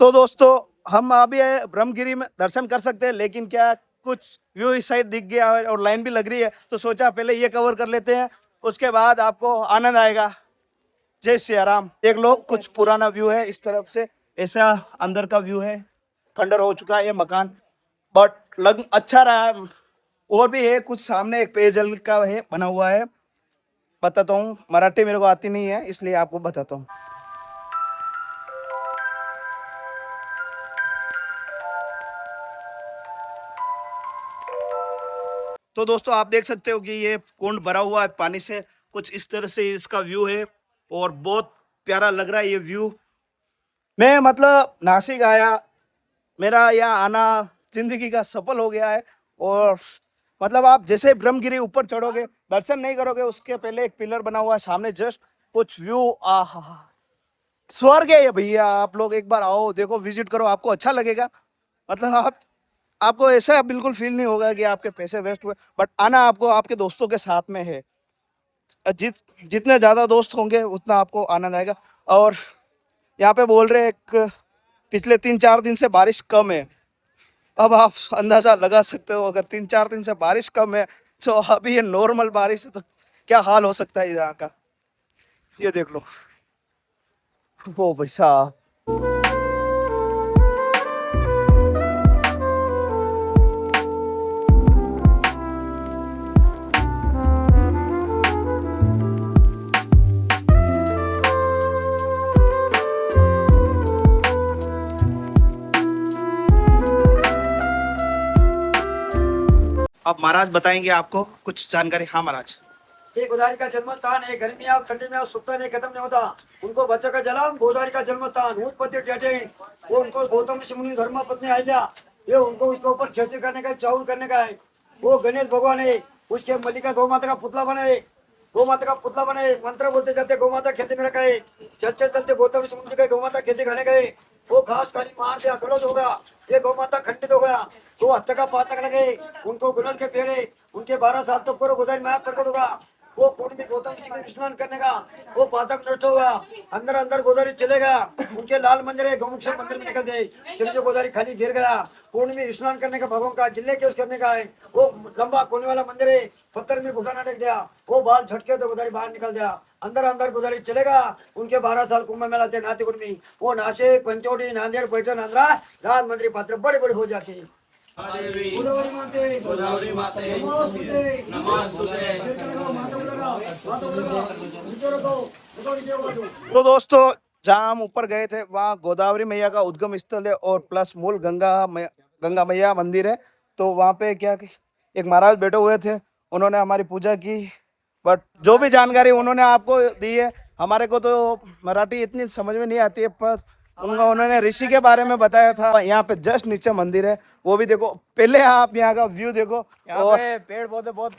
तो दोस्तों हम अभी ब्रह्मगिरी में दर्शन कर सकते हैं, लेकिन क्या कुछ व्यू इस साइड दिख गया है और लाइन भी लग रही है, तो सोचा पहले ये कवर कर लेते हैं, उसके बाद आपको आनंद आएगा। जय सिया राम। देख लो कुछ पुराना व्यू है इस तरफ से, ऐसा अंदर का व्यू है। खंडर हो चुका है ये मकान, बट लग अच्छा रहा है। और भी है कुछ सामने, एक पेयजल का है बना हुआ है, बताता हूँ। मराठी मेरे को आती नहीं है, इसलिए आपको बताता हूँ। तो दोस्तों आप देख सकते हो कि ये कुंड भरा हुआ है पानी से, कुछ इस तरह से इसका व्यू है और बहुत प्यारा लग रहा है ये व्यू। मैं मतलब नासिक आया, मेरा यहाँ आना जिंदगी का सफल हो गया है। और मतलब आप जैसे ब्रह्मगिरी ऊपर चढ़ोगे, दर्शन नहीं करोगे, उसके पहले एक पिलर बना हुआ है सामने, जस्ट कुछ व्यू, आहा, स्वर्ग है ये भैया। आप लोग एक बार आओ, देखो, विजिट करो, आपको अच्छा लगेगा। मतलब आपको ऐसा बिल्कुल फील नहीं होगा कि आपके पैसे वेस्ट हुए, बट आना आपको आपके दोस्तों के साथ में है। जितने ज़्यादा दोस्त होंगे उतना आपको आनंद आएगा। और यहाँ पे बोल रहे हैं पिछले 3-4 दिन से बारिश कम है। अब आप अंदाज़ा लगा सकते हो, अगर 3-4 दिन से बारिश कम है तो अभी ये नॉर्मल बारिश है तो क्या हाल हो सकता है यहाँ का। ये देख लो, ओ भाई साहब। अब महाराज बताएंगे आपको कुछ जानकारी। हाँ महाराज। ये गोदावरी का जन्म स्थान है। गर्मी में ठंडी में सुखता नहीं, खत्म नहीं होता। उनको बच्चों का जन्म गोदावरी का जन्म स्थान। उत्पत्ति टेटे वो उनको गौतम ऋषि मुनि धर्म पत्नी आइल्या, ये उनको उसके ऊपर खेती करने का, चावल करने का है। वो गणेश भगवान है, उसके मल्लिका गौ माता का पुतला बने, गौ माता का पुतला बने। मंत्र बोलते जाते गौ माता खेती में रखा है। चलते चलते गौतम ऋषि मुनि गए, गौ माता खेती खाने गए। वो घास काटी मार दिया, गलत हो गया, ये गौ माता खंडित हो गया। तो हत्या का पातक लगे, उनको गुलल के फेरे, उनके 12 साल तक करो गोदावरी माया प्रकट होगा। वो कुंड में गौतम जी का स्नान करने का, वो पातक नष्ट होगा। अंदर अंदर गोदावरी चलेगा, उनके लाल मंदिर है, गौमुख से मंदिर में निकल गए। सिर जो गोदावरी खाली गिर गया। कुंड में स्नान करने का भगवान का, जिले के उस करने का है। वो लंबा कोने वाला मंदिर है, पत्थर में घुटाना टेक दिया, वो बाल झटके तो गोदावरी बाहर निकल दिया। अंदर अंदर गोदावरी चलेगा। उनके 12 साल कुंभ मेला थे नाती कुंड में। वो नासिक, पंचवटी, नांदेड़, पैठण, आंध्रा, राज मंदिर पात्र बड़े बड़े हो जाते हैं। गोदावरी माते, गोदावरी माते, नमोस्तुते, नमोस्तुते। तो दोस्तों जहाँ हम ऊपर गए थे वहाँ गोदावरी मैया का उद्गम स्थल है और प्लस मूल गंगा मैया मंदिर है। तो वहाँ पे क्या कि एक महाराज बैठे हुए थे, उन्होंने हमारी पूजा की। बट जो भी जानकारी उन्होंने आपको दी है, हमारे को तो मराठी इतनी समझ में नहीं आती है, पर उन्होंने ऋषि के बारे में बताया था। यहाँ पे जस्ट नीचे मंदिर है, वो भी देखो। पहले आप यहाँ का व्यू देखो। यहाँ पे पेड़ पौधे बहुत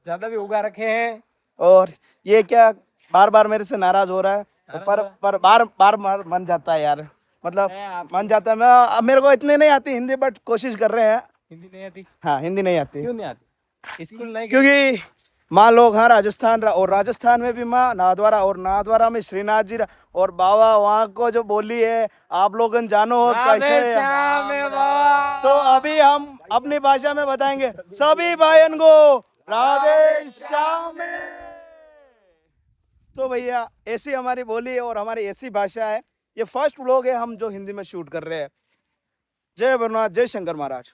ज्यादा भी उगा रखे हैं। और ये क्या बार बार मेरे से नाराज हो रहा है, पर बार बार मन जाता है यार। मतलब मन जाता है। अब मेरे को इतने नहीं आती हिंदी, बट कोशिश कर रहे हैं। हिंदी नहीं आती? हाँ, हिंदी नहीं आती। क्यों नहीं आती? स्कूल नहीं? क्योंकि माँ लोग, हाँ, राजस्थान और राजस्थान में भी माँ नाथद्वारा, और नाथद्वारा में श्रीनाथ जी और बाबा वहाँ को जो बोली है आप लोग जानो कैसे। तो अभी हम अपनी भाषा में बताएंगे सभी भाइयों को राधे श्याम। तो भैया ऐसी हमारी बोली है और हमारी ऐसी भाषा है। ये फर्स्ट व्लॉग है हम जो हिंदी में शूट कर रहे हैं। जय भोलेनाथ, जय शंकर महाराज।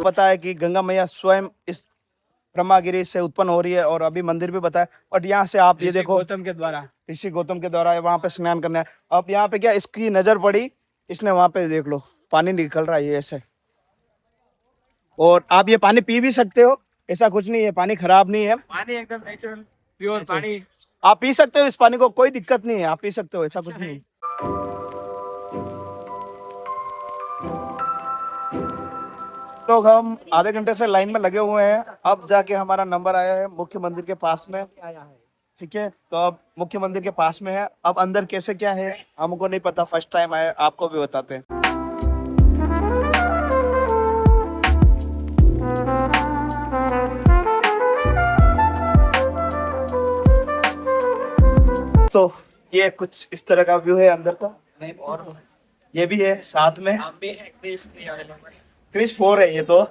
पता है कि गंगा मैया स्वयं इस ब्रह्मगिरी से उत्पन्न हो रही है, और अभी मंदिर भी बताया। और यहाँ से आप ये देखो, गौतम के द्वारा, ऋषि गौतम के द्वारा वहाँ पे स्नान करना है। अब यहाँ पे क्या इसकी नजर पड़ी, इसने वहाँ पे देख लो पानी निकल रहा है ये ऐसे। और आप ये पानी पी भी सकते हो, ऐसा कुछ नहीं है, पानी खराब नहीं है, पानी एकदम नेचुरल प्योर पानी। आप पी सकते हो। इस पानी को कोई दिक्कत नहीं है, आप पी सकते हो, ऐसा कुछ नहीं। तो हम आधे घंटे से लाइन में लगे हुए हैं, अब जाके हमारा नंबर आया है मुख्य मंदिर के पास में। ठीक है, तो अब मुख्य मंदिर के पास में है। अब अंदर कैसे क्या है हमको नहीं पता, फर्स्ट टाइम आए, आपको भी बताते हैं। दोस्तों ये कुछ इस तरह का व्यू है अंदर का, और ये भी है साथ में। क्रिस 4 है ये तो,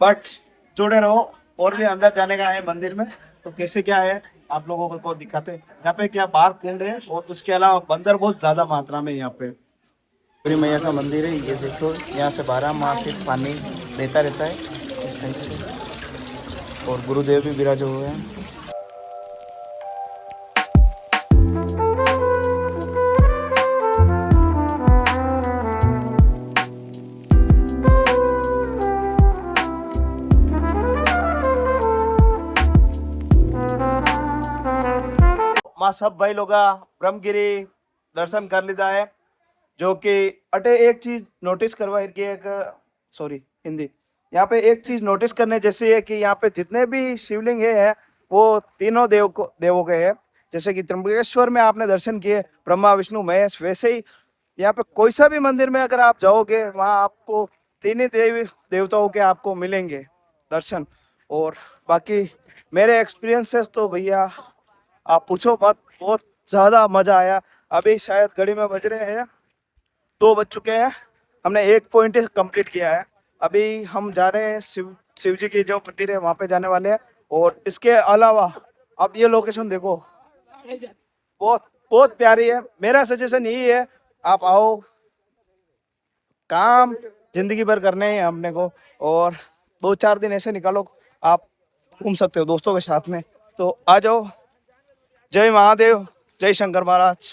बट जुड़े रहो, और भी अंदर जाने का है मंदिर में, तो कैसे क्या है आप लोगों को दिखाते हैं। यहाँ पे क्या बाहर कुंड है, और उसके अलावा बंदर बहुत ज्यादा मात्रा में यहाँ पे। पूरी मैया का मंदिर है, ये देखो यहाँ से 12 माह से पानी बहता रहता है इस टाइप से, और गुरुदेव भी विराजे हुए हैं। मां सब भाई लोग ब्रह्मगिरी दर्शन कर लीधा है, जो कि अटे एक चीज नोटिस करवा कि एक सॉरी हिंदी, यहाँ पे एक चीज नोटिस करने जैसी है कि यहाँ पे जितने भी शिवलिंग है वो तीनों देवों के हैं। जैसे कि त्र्यंबकेश्वर में आपने दर्शन किए ब्रह्मा विष्णु महेश, वैसे ही यहाँ पे कोई सा भी मंदिर में अगर आप जाओगे वहाँ आपको तीन ही देवताओं के आपको मिलेंगे दर्शन। और बाकी मेरे एक्सपीरियंसेस तो भैया आप पूछो मत, बहुत ज्यादा मजा आया। अभी शायद घड़ी में बज रहे हैं 2 बज चुके हैं, हमने 1 पॉइंट कंप्लीट किया है। अभी हम जा रहे हैं शिव जी की जो मंदिर है वहां पे जाने वाले हैं। और इसके अलावा अब ये लोकेशन देखो, बहुत बहुत प्यारी है। मेरा सजेशन यही है, आप आओ, काम जिंदगी भर करने हैं हमने को, और 2-4 दिन ऐसे निकालो, आप घूम सकते हो दोस्तों के साथ में, तो आ जाओ। जय महादेव, जय शंकर महाराज।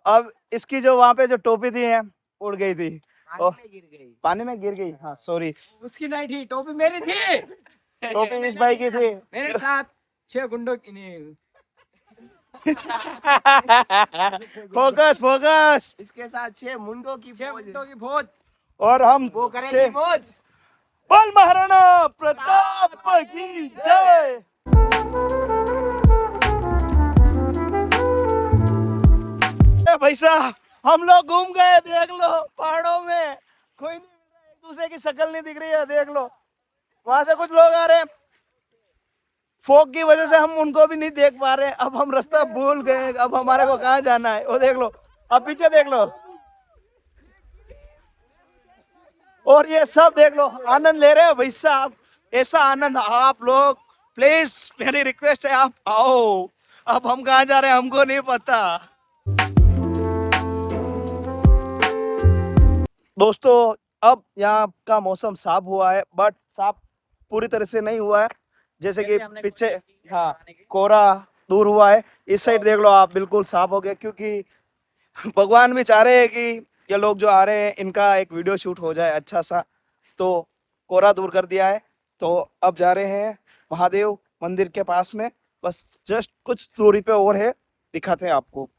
अब इसकी जो वहां पे जो टोपी थी है उड़ गई थी, पानी में गिर गई, हाँ सॉरी, उसकी नहीं थी, टोपी मेरी थी। टोपी इस भाई की थी। मेरे साथ 6 गुंडों की नहीं। फोकस फोकस, इसके साथ 6 मुंडों की फौज। और हम वो करेंगे फौज। बल महाराणा प्रताप की जय। भाई साहब हम लोग घूम गए, देख लो पहाड़ों में कोई नहीं मिल रहा है, एक दूसरे की शक्ल नहीं दिख रही है, देख लो वहां से कुछ लोग आ रहे हैं, फोग की वजह से हम उनको भी नहीं देख पा रहे। अब हम रास्ता भूल गए, अब हमारे को कहाँ जाना है वो देख लो, अब पीछे देख लो, और ये सब देख लो आनंद ले रहे हैं भाई साहब। ऐसा आनंद आप लोग प्लीज, मेरी रिक्वेस्ट है आप आओ। अब हम कहाँ जा रहे हैं हमको नहीं पता। दोस्तों अब यहाँ का मौसम साफ हुआ है, बट साफ पूरी तरह से नहीं हुआ है, जैसे कि पीछे हाँ कोहरा दूर हुआ है। इस साइड देख लो आप, बिल्कुल साफ हो गया, क्योंकि भगवान भी चाह रहे हैं कि ये लोग जो आ रहे हैं इनका एक वीडियो शूट हो जाए अच्छा सा, तो कोहरा दूर कर दिया है। तो अब जा रहे हैं महादेव मंदिर के पास में, बस जस्ट कुछ दूरी पे और है, दिखाते हैं आपको।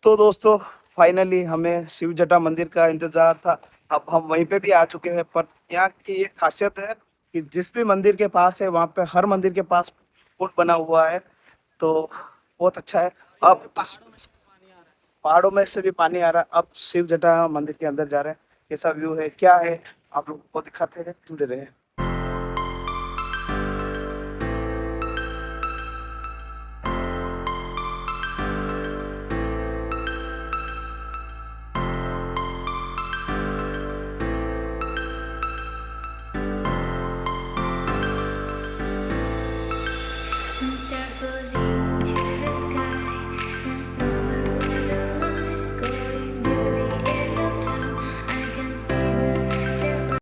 तो दोस्तों फाइनली हमें शिव जटा मंदिर का इंतजार था, अब हम वहीं पे भी आ चुके हैं। पर यहाँ की एक खासियत है कि जिस भी मंदिर के पास है वहाँ पे हर मंदिर के पास पुल बना हुआ है, तो बहुत अच्छा है। अब पहाड़ों में से भी पानी आ रहा है। अब शिव जटा मंदिर के अंदर जा रहे हैं, कैसा व्यू है क्या है आप लोगों को दिखाते हैं, जुड़े रहे। Star flows into the sky. The summer was alive, going to the end of time. I can see the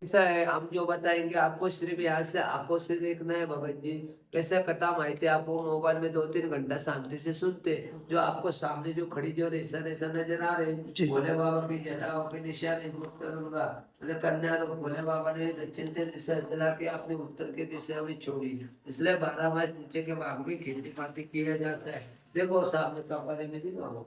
ऐसा है, हम जो बताएंगे आपको सिर्फ यहाँ से आंखों से देखना है। भगत जी कैसे कथा माहिती आपको मोबाइल में 2-3 घंटा शांति से सुनते, जो आपको सामने जो खड़ी जो रेसा रेसा नजर आ रहे भोले बाबा की जटाओं के निशाने कन्या रूप भोले बाबा ने दक्षिण से दिशा चला के अपने उत्तर की दिशा में छोड़ी, इसलिए 12 मास नीचे के भाग में खेती पाती किया जाता है। देखो सामने कपड़े में दिखाओ,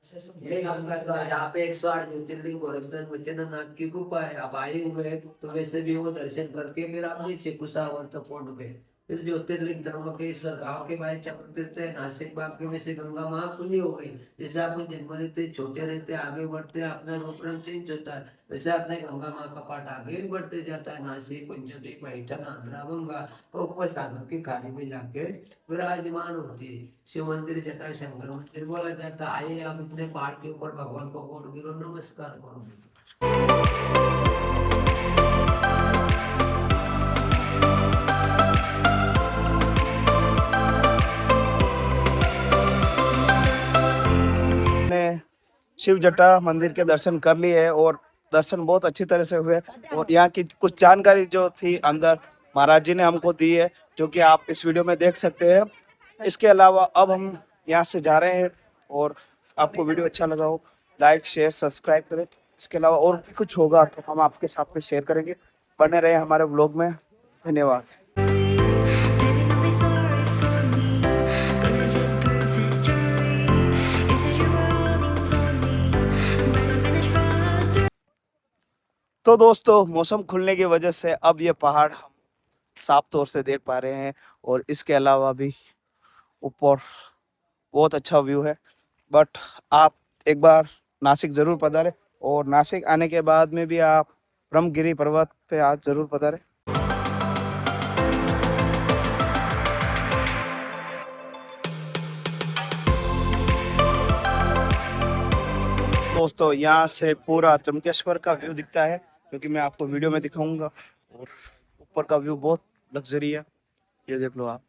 यहाँ पे 108 ज्योतिर्लिंग गोरखनाथ बचनानाथ की गुफा है। अब आए हुए तो वैसे भी वो दर्शन करके फिर आप नीचे कुशावर्त कुंड में इस ज्योतिर्लिंग त्र्यंबकेश्वर गांव के बाहर चक्र तीर्थ है, नासिक बाग में से गंगा महाकुंडी हो गई। जैसे अपन जन्म लेते छोटे रहते आगे बढ़ते अपना रूप रंग चेंज होता है, वैसे अपने गंगा माँ का पाठ आगे भी बढ़ते जाता है। नासिक, पंचवटी, पैठण, आंध्रा, गंगा ऊपर सागर की खाड़ी में जाके विराजमान होती है। शिव मंदिर, जटाशंकर मंदिर बोला जाता है। आइए आप इतने पहाड़ के ऊपर भगवान को कोट गिरो, नमस्कार करो। ने शिव जटा मंदिर के दर्शन कर लिए हैं और दर्शन बहुत अच्छी तरह से हुए। और यहाँ की कुछ जानकारी जो थी अंदर महाराज जी ने हमको दी है, जो कि आप इस वीडियो में देख सकते हैं। इसके अलावा अब हम यहाँ से जा रहे हैं, और आपको वीडियो अच्छा लगा हो लाइक शेयर सब्सक्राइब करें। इसके अलावा और भी कुछ होगा तो हम आपके साथ में शेयर करेंगे। बने रहे हमारे व्लॉग में। धन्यवाद। Baby, don't be sorry for me, but it's just perfect story. You said you were holding for me, but I'm in this frost. तो दोस्तों, मौसम खुलने की वजह से अब ये पहाड़ हम साफ तौर से देख पा रहे हैं, और इसके अलावा भी ऊपर बहुत अच्छा व्यू है। बट आप एक बार नासिक ज़रूर पधारें, और नासिक आने के बाद में भी आप ब्रह्मगिरी पर्वत पे आज ज़रूर पधारें। दोस्तों, यहाँ से पूरा त्र्यंबकेश्वर का व्यू दिखता है, क्योंकि मैं आपको वीडियो में दिखाऊंगा। और ऊपर का व्यू बहुत लग्जरी है, ये देख लो आप।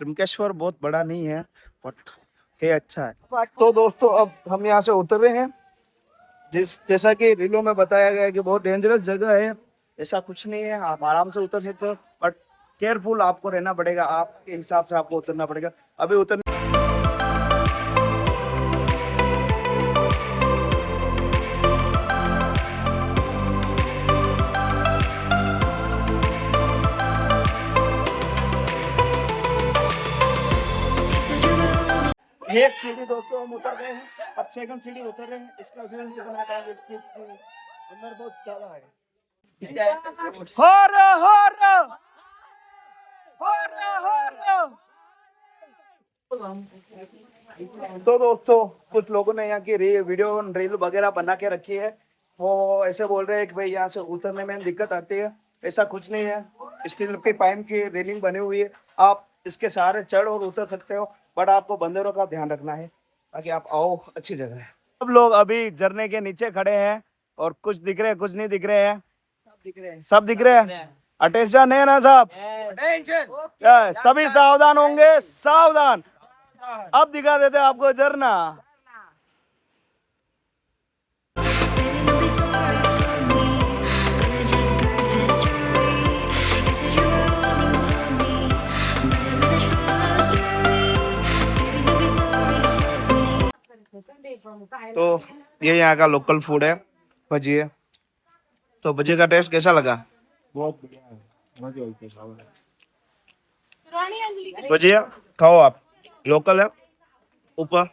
त्र्यंबकेश्वर बहुत बड़ा नहीं है, बट है अच्छा है। तो दोस्तों, अब हम यहाँ से उतर रहे हैं। जैसा कि रीलों में बताया गया है कि बहुत डेंजरस जगह है, ऐसा कुछ नहीं है, आप आराम से उतर सकते हो। बट केयरफुल आपको रहना पड़ेगा, आपके हिसाब से आपको उतरना पड़ेगा। अभी उतर You said you were holding. एक सीढ़ी दोस्तों हम उतर गए हैं, अब सेकंड सीढ़ी उतर रहे हैं। इसका व्यू देखना है, अंदर बहुत ज्यादा है। हर हर हर हर। तो दोस्तों, कुछ लोगों ने यहाँ की वीडियो रील वगैरह बना के रखी है। वो ऐसे बोल रहे हैं कि भाई यहाँ से उतरने में दिक्कत आती है। ऐसा कुछ नहीं है, स्टील के पाइप की रेलिंग बनी हुई है, आप इसके सहारे चढ़ और उतर सकते हो। बट आपको बंदरों का ध्यान रखना है ताकि आप आओ, अच्छी जगह है। सब लोग अभी झरने के नीचे खड़े हैं, और कुछ दिख रहे हैं कुछ नहीं दिख रहे हैं। सब दिख रहे हैं। अटेंशन है ना साहब? सभी सावधान होंगे, सावधान। अब दिखा देते हैं आपको झरना। Baby, don't be sorry for me, but it's just perfect story. You said you were holding for me, but I'm in this frost. Baby, don't be sorry for me. तो ये यहाँ का लोकल फूड है, भजिए। तो भजिए का test कैसा लगा? बहुत बढ़िया है। भजिया खाओ आप, लोकल है। ऊपर